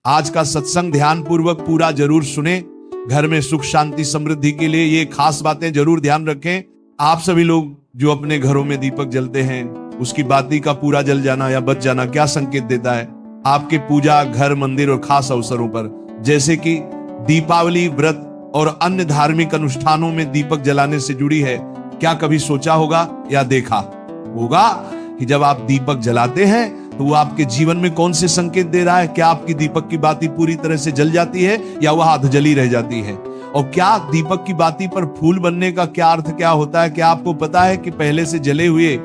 आज का सत्संग ध्यान पूर्वक पूरा जरूर सुने। घर में सुख शांति समृद्धि के लिए ये खास बातें जरूर ध्यान रखें। आप सभी लोग जो अपने घरों में दीपक जलते हैं, उसकी बाती का पूरा जल जाना या बच जाना क्या संकेत देता है? आपके पूजा, घर, मंदिर और खास अवसरों पर जैसे कि दीपावली, व्रत और अन्य धार्मिक अनुष्ठानों में दीपक जलाने से जुड़ी है। क्या कभी सोचा होगा या देखा होगा कि जब आप दीपक जलाते हैं तो वो आपके जीवन में कौन से संकेत दे रहा है? क्या आपकी दीपक की बाती पूरी तरह से जल जाती है या वह आध जली रह जाती है? और क्या दीपक की बाती पर फूल बनने का क्या अर्थ क्या होता है? क्या आपको पता है कि पहले से जले हुए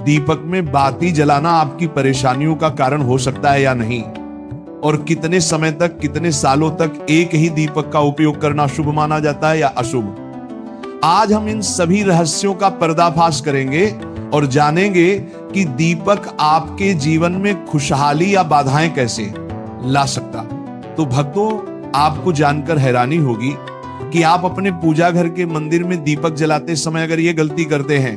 दीपक में बाती जलाना आपकी परेशानियों का कारण हो सकता है या नहीं? और कितने समय तक, कितने सालों तक एक ही दीपक का उपयोग करना शुभ माना जाता है या अशुभ? आज हम इन सभी रहस्यों का पर्दाफाश करेंगे और जानेंगे कि दीपक आपके जीवन में खुशहाली या बाधाएं कैसे ला सकता। तो भक्तों, आपको जानकर हैरानी होगी कि आप अपने पूजा घर के मंदिर में दीपक जलाते समय अगर ये गलती करते हैं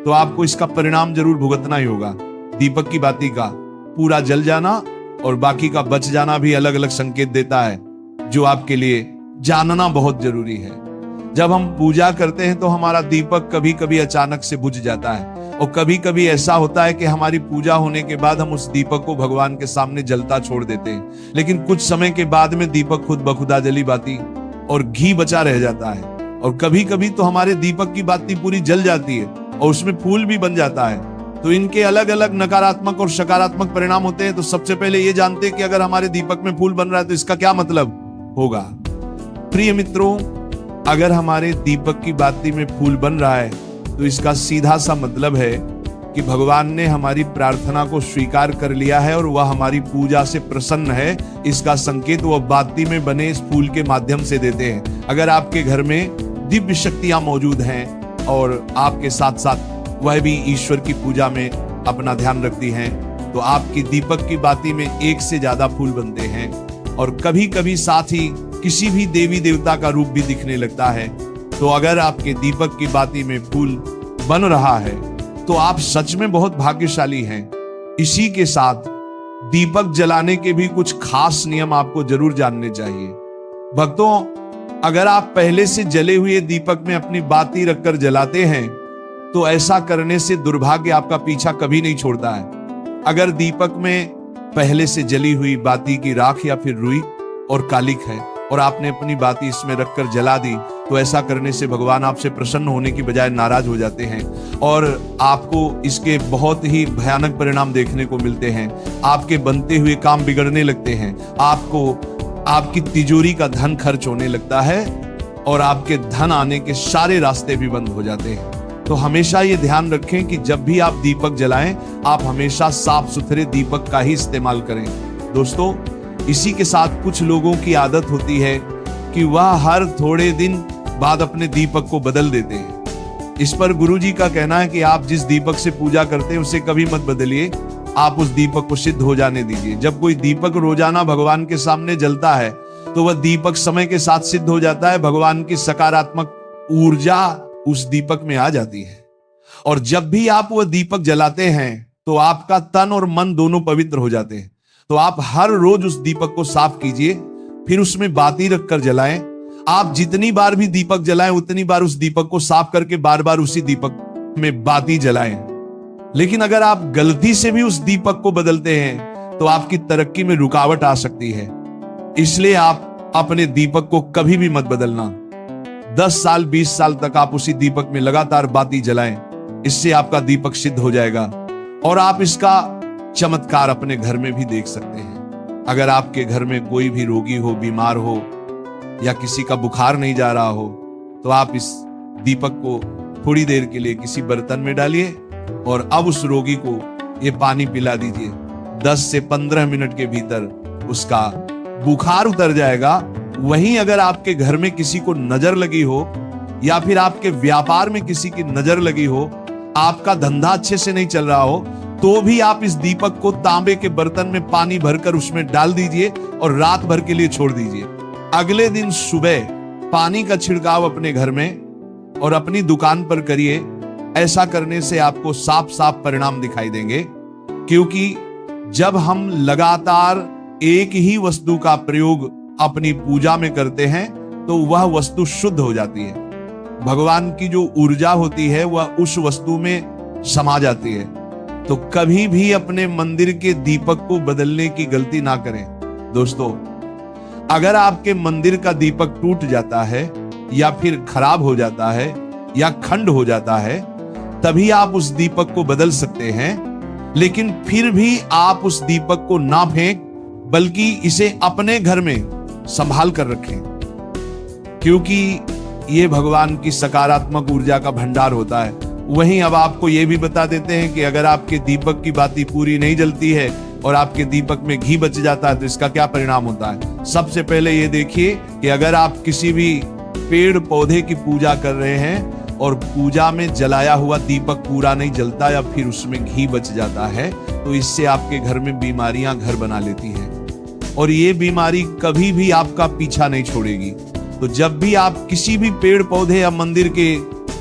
तो आपको इसका परिणाम जरूर भुगतना ही होगा। दीपक की बाती का पूरा जल जाना और बाकी का बच जाना भी अलग अलग संकेत देता है, जो आपके लिए जानना बहुत जरूरी है। जब हम पूजा करते हैं तो हमारा दीपक कभी कभी अचानक से बुझ जाता है और कभी कभी ऐसा होता है कि हमारी पूजा होने के बाद हम उस दीपक को भगवान के सामने जलता छोड़ देते हैं, लेकिन कुछ समय के बाद में दीपक खुद बखुदा जली बाती और घी बचा रह जाता है। और कभी कभी तो हमारे दीपक की बाती पूरी जल जाती है और उसमें फूल भी बन जाता है। तो इनके अलग अलग नकारात्मक और सकारात्मक परिणाम होते हैं। तो सबसे पहले ये जानते हैं कि अगर हमारे दीपक में फूल बन रहा है तो इसका क्या मतलब होगा। प्रिय मित्रों, अगर हमारे दीपक की बाती में फूल बन रहा है तो इसका सीधा सा मतलब है कि भगवान ने हमारी प्रार्थना को स्वीकार कर लिया है और वह हमारी पूजा से प्रसन्न है। इसका संकेत वह बाती में बने इस फूल के माध्यम से देते हैं। अगर आपके घर में दिव्य शक्तियां मौजूद हैं और आपके साथ साथ वह भी ईश्वर की पूजा में अपना ध्यान रखती हैं, तो आपकी दीपक की बाती में एक से ज्यादा फूल बनते हैं और कभी कभी साथ ही किसी भी देवी देवता का रूप भी दिखने लगता है। तो अगर आपके दीपक की बाती में फूल बन रहा है तो आप सच में बहुत भाग्यशाली हैं। इसी के साथ दीपक जलाने के भी कुछ खास नियम आपको जरूर जानने चाहिए। भक्तों, अगर आप पहले से जले हुए दीपक में अपनी बाती रखकर जलाते हैं तो ऐसा करने से दुर्भाग्य आपका पीछा कभी नहीं छोड़ता है। अगर दीपक में पहले से जली हुई बाती की राख या फिर रुई और कालिक है और आपने अपनी बाती इसमें रखकर जला दी तो ऐसा करने से भगवान आपसे प्रसन्न होने की बजाय नाराज हो जाते हैं और आपको इसके बहुत ही भयानक परिणाम देखने को मिलते हैं। आपके बनते हुए काम बिगड़ने लगते हैं, आपको आपकी तिजोरी का धन खर्च होने लगता है और आपके धन आने के सारे रास्ते भी बंद हो जाते हैं। तो हमेशा ये ध्यान रखें कि जब भी आप दीपक जलाएं, आप हमेशा साफ सुथरे दीपक का ही इस्तेमाल करें। दोस्तों, इसी के साथ कुछ लोगों की आदत होती है कि वह हर थोड़े दिन बाद अपने दीपक को बदल देते हैं। इस पर गुरुजी का कहना है कि आप जिस दीपक से पूजा करते हैं उसे कभी मत बदलिए, आप उस दीपक को सिद्ध हो जाने दीजिए। जब कोई दीपक रोजाना भगवान के सामने जलता है तो वह दीपक समय के साथ सिद्ध हो जाता है। भगवान की सकारात्मक ऊर्जा उस दीपक में आ जाती है और जब भी आप वह दीपक जलाते हैं तो आपका तन और मन दोनों पवित्र हो जाते हैं। तो आप हर रोज उस दीपक को साफ कीजिए, फिर उसमें बाती रखकर जलाएं। आप जितनी बार भी दीपक जलाएं उतनी बार उस दीपक को साफ करके बार बार उसी दीपक में बाती जलाएं। लेकिन अगर आप गलती से भी उस दीपक को बदलते हैं तो आपकी तरक्की में रुकावट आ सकती है। इसलिए आप अपने दीपक को कभी भी मत बदलना। 10 साल 20 साल तक आप उसी दीपक में लगातार बाती जलाएं, इससे आपका दीपक सिद्ध हो जाएगा और आप इसका चमत्कार अपने घर में भी देख सकते हैं। अगर आपके घर में कोई भी रोगी हो, बीमार हो या किसी का बुखार नहीं जा रहा हो तो आप इस दीपक को थोड़ी देर के लिए किसी बर्तन में डालिए और अब उस रोगी को ये पानी पिला दीजिए। 10 से 15 मिनट के भीतर उसका बुखार उतर जाएगा। वहीं अगर आपके घर में किसी को नजर लगी हो या फिर आपके व्यापार में किसी की नजर लगी हो, आपका धंधा अच्छे से नहीं चल रहा हो, तो भी आप इस दीपक को तांबे के बर्तन में पानी भरकर उसमें डाल दीजिए और रात भर के लिए छोड़ दीजिए। अगले दिन सुबह पानी का छिड़काव अपने घर में और अपनी दुकान पर करिए। ऐसा करने से आपको साफ साफ परिणाम दिखाई देंगे, क्योंकि जब हम लगातार एक ही वस्तु का प्रयोग अपनी पूजा में करते हैं तो वह वस्तु शुद्ध हो जाती है। भगवान की जो ऊर्जा होती है वह उस वस्तु में समा जाती है। तो कभी भी अपने मंदिर के दीपक को बदलने की गलती ना करें। दोस्तों, अगर आपके मंदिर का दीपक टूट जाता है या फिर खराब हो जाता है या खंड हो जाता है, तभी आप उस दीपक को बदल सकते हैं। लेकिन फिर भी आप उस दीपक को ना फेंक, बल्कि इसे अपने घर में संभाल कर रखें, क्योंकि ये भगवान की सकारात्मक ऊर्जा का भंडार होता है। वहीं अब आपको ये भी बता देते हैं कि अगर आपके दीपक की बाती पूरी नहीं जलती है और आपके दीपक में घी बच जाता है तो इसका क्या परिणाम होता है। सबसे पहले ये देखिए कि अगर आप किसी भी पेड़ पौधे की पूजा कर रहे हैं और पूजा में जलाया हुआ दीपक पूरा नहीं जलता या फिर उसमें घी बच जाता है, तो इससे आपके घर में बीमारियां घर बना लेती हैं और ये बीमारी कभी भी आपका पीछा नहीं छोड़ेगी। तो जब भी आप किसी भी पेड़ पौधे या मंदिर के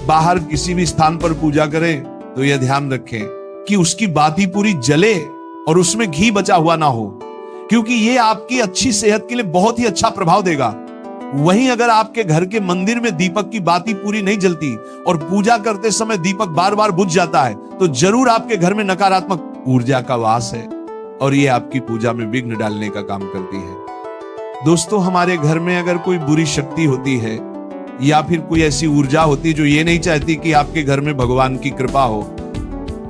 बाहर किसी भी स्थान पर पूजा करें तो यह ध्यान रखें कि उसकी बाती पूरी जले और उसमें घी बचा हुआ ना हो, क्योंकि ये आपकी अच्छी सेहत के लिए बहुत ही अच्छा प्रभाव देगा। वहीं अगर आपके घर के मंदिर में दीपक की बाती पूरी नहीं जलती और पूजा करते समय दीपक बार बार बुझ जाता है, तो जरूर आपके घर में नकारात्मक ऊर्जा का वास है और ये आपकी पूजा में विघ्न डालने का काम करती है। दोस्तों, हमारे घर में अगर कोई बुरी शक्ति होती है या फिर कोई ऐसी ऊर्जा होती है जो ये नहीं चाहती कि आपके घर में भगवान की कृपा हो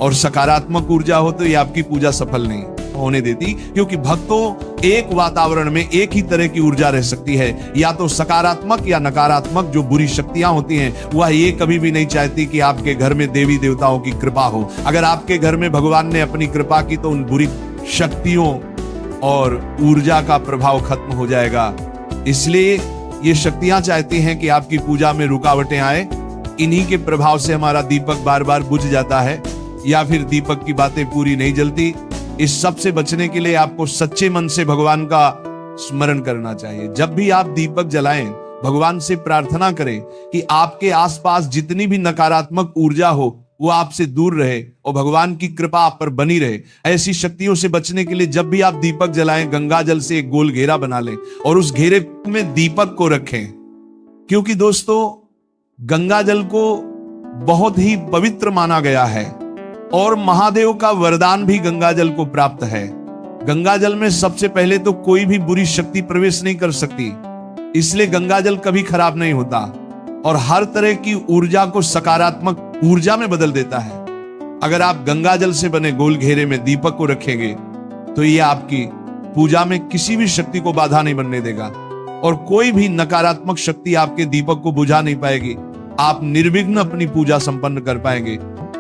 और सकारात्मक ऊर्जा हो, तो ये आपकी पूजा सफल नहीं होने देती, क्योंकि भक्तों एक वातावरण में एक ही तरह की ऊर्जा रह सकती है, या तो सकारात्मक या नकारात्मक। जो बुरी शक्तियां होती हैं वह ये कभी भी नहीं चाहती कि आपके घर में देवी देवताओं की कृपा हो। अगर आपके घर में भगवान ने अपनी कृपा की तो उन बुरी शक्तियों और ऊर्जा का प्रभाव खत्म हो जाएगा। इसलिए ये शक्तियां चाहती हैं कि आपकी पूजा में रुकावटें आए। इन्हीं के प्रभाव से हमारा दीपक बार बार बुझ जाता है या फिर दीपक की बातें पूरी नहीं जलती। इस सब से बचने के लिए आपको सच्चे मन से भगवान का स्मरण करना चाहिए। जब भी आप दीपक जलाएं, भगवान से प्रार्थना करें कि आपके आसपास जितनी भी नकारात्मक ऊर्जा हो वो आपसे दूर रहे और भगवान की कृपा आप पर बनी रहे। ऐसी शक्तियों से बचने के लिए जब भी आप दीपक जलाएं, गंगा जल से एक गोल घेरा बना लें और उस घेरे में दीपक को रखें, क्योंकि दोस्तों गंगा जल को बहुत ही पवित्र माना गया है और महादेव का वरदान भी गंगा जल को प्राप्त है। गंगा जल में सबसे पहले तो कोई भी बुरी शक्ति प्रवेश नहीं कर सकती, इसलिए गंगा जल कभी खराब नहीं होता और हर तरह की ऊर्जा को सकारात्मक ऊर्जा में बदल देता है। अगर आप गंगा जल से बने गोल घेरे में दीपक को रखेंगे तो ये आपकी पूजा में किसी भी शक्ति को बाधा नहीं बनने देगा और कोई भी नकारात्मक शक्ति आपके दीपक को बुझा नहीं पाएगी। आप निर्विघ्न अपनी पूजा संपन्न कर पाएंगे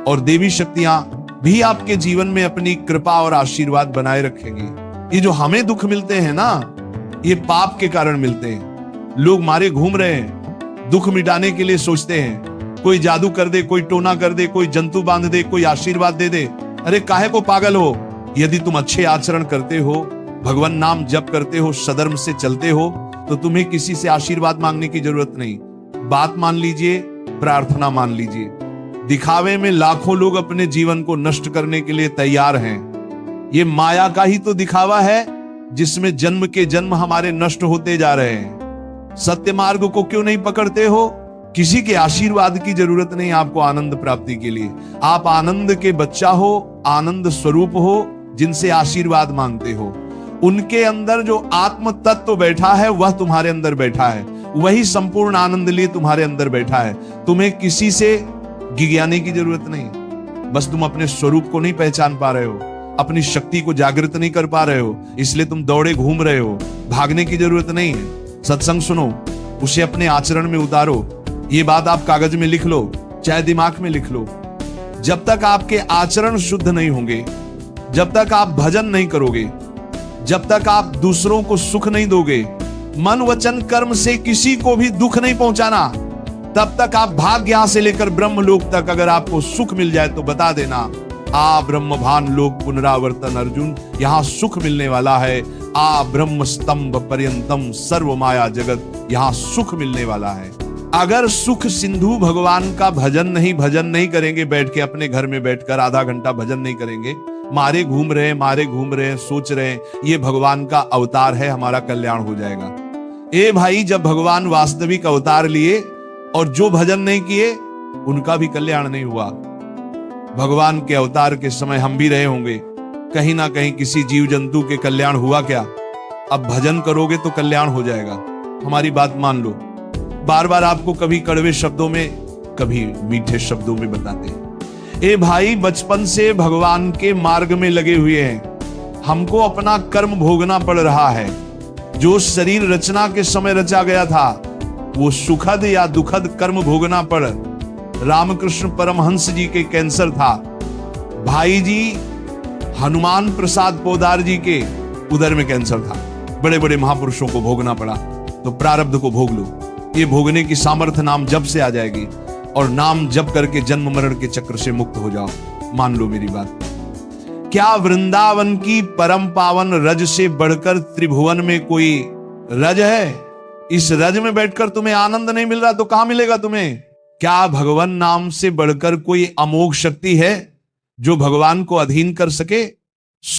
और देवी शक्तियां भी आपके जीवन में अपनी कृपा और आशीर्वाद बनाए रखेंगी। ये जो हमें दुख मिलते हैं ना, ये पाप के कारण मिलते हैं। लोग मारे घूम रहे हैं, दुख मिटाने के लिए सोचते हैं कोई जादू कर दे, कोई टोना कर दे, कोई जंतु बांध दे, कोई आशीर्वाद दे दे। अरे काहे को पागल हो? यदि तुम अच्छे आचरण करते हो, भगवान नाम जप करते हो, सधर्म से चलते हो, तो तुम्हें किसी से आशीर्वाद मांगने की जरूरत नहीं। बात मान लीजिए, प्रार्थना मान लीजिए। दिखावे में लाखों लोग अपने जीवन को नष्ट करने के लिए तैयार हैं। ये माया का ही तो दिखावा है जिसमें जन्म के जन्म हमारे नष्ट होते जा रहे हैं। सत्य मार्ग को क्यों नहीं पकड़ते हो? किसी के आशीर्वाद की जरूरत नहीं आपको आनंद प्राप्ति के लिए। आप आनंद के बच्चा हो, आनंद स्वरूप हो, जिनसे आशीर्वाद मांगते हो। उनके अंदर जो आत्म तत्व बैठा है वह तुम्हारे अंदर बैठा है, वही संपूर्ण आनंद लिए तुम्हारे अंदर बैठा है। तुम्हें किसी से गिज्ञाने की जरूरत नहीं। बस तुम अपने स्वरूप को नहीं पहचान पा रहे हो, अपनी शक्ति को जागृत नहीं कर पा रहे हो, इसलिए तुम दौड़े घूम रहे हो। भागने की जरूरत नहीं है। सत्संग सुनो, उसे अपने आचरण में उतारो। ये बात आप कागज में लिख लो, चाहे दिमाग में लिख लो। जब तक आपके आचरण शुद्ध नहीं होंगे, जब तक आप भजन नहीं करोगे, जब तक आप दूसरों को सुख नहीं दोगे, मन वचन कर्म से किसी को भी दुख नहीं पहुंचाना, तब तक आप भाग्य यहां से लेकर ब्रह्मलोक तक अगर आपको सुख मिल जाए तो बता देना, आ ब्रह्मभान लोक पुनरावर्तन अर्जुन, यहां सुख मिलने वाला है। आ ब्रह्म स्तंभ पर्यंतम सर्व माया जगत, यहां सुख मिलने वाला है। अगर सुख सिंधु भगवान का भजन नहीं करेंगे, बैठ के अपने घर में बैठकर आधा घंटा भजन नहीं करेंगे, मारे घूम रहे हैं, सोच रहे हैं ये भगवान का अवतार है, हमारा कल्याण हो जाएगा। ए भाई, जब भगवान वास्तविक अवतार लिए और जो भजन नहीं किए उनका भी कल्याण नहीं हुआ। भगवान के अवतार के समय हम भी रहे होंगे, कहीं ना कहीं किसी जीव जंतु के कल्याण हुआ क्या? अब भजन करोगे तो कल्याण हो जाएगा, हमारी बात मान लो। बार बार आपको कभी कड़वे शब्दों में, कभी मीठे शब्दों में बताते हैं। ए भाई, बचपन से भगवान के मार्ग में लगे हुए हैं, हमको अपना कर्म भोगना पड़ रहा है। जो शरीर रचना के समय रचा गया था वो सुखद या दुखद कर्म भोगना पड़। रामकृष्ण परमहंस जी के कैंसर था, भाई जी हनुमान प्रसाद पोदार जी के उदर में कैंसर था, बड़े बड़े महापुरुषों को भोगना पड़ा। तो प्रारब्ध को भोग लो, ये भोगने की सामर्थ्य नाम जप से आ जाएगी और नाम जप करके जन्म मरण के चक्र से मुक्त हो जाओ। मान लो मेरी बात। क्या वृंदावन की परम पावन रज से बढ़कर त्रिभुवन में कोई रज है? इस रज में बैठकर तुम्हें आनंद नहीं मिल रहा तो कहां मिलेगा तुम्हें? क्या भगवान नाम से बढ़कर कोई अमोघ शक्ति है जो भगवान को अधीन कर सके?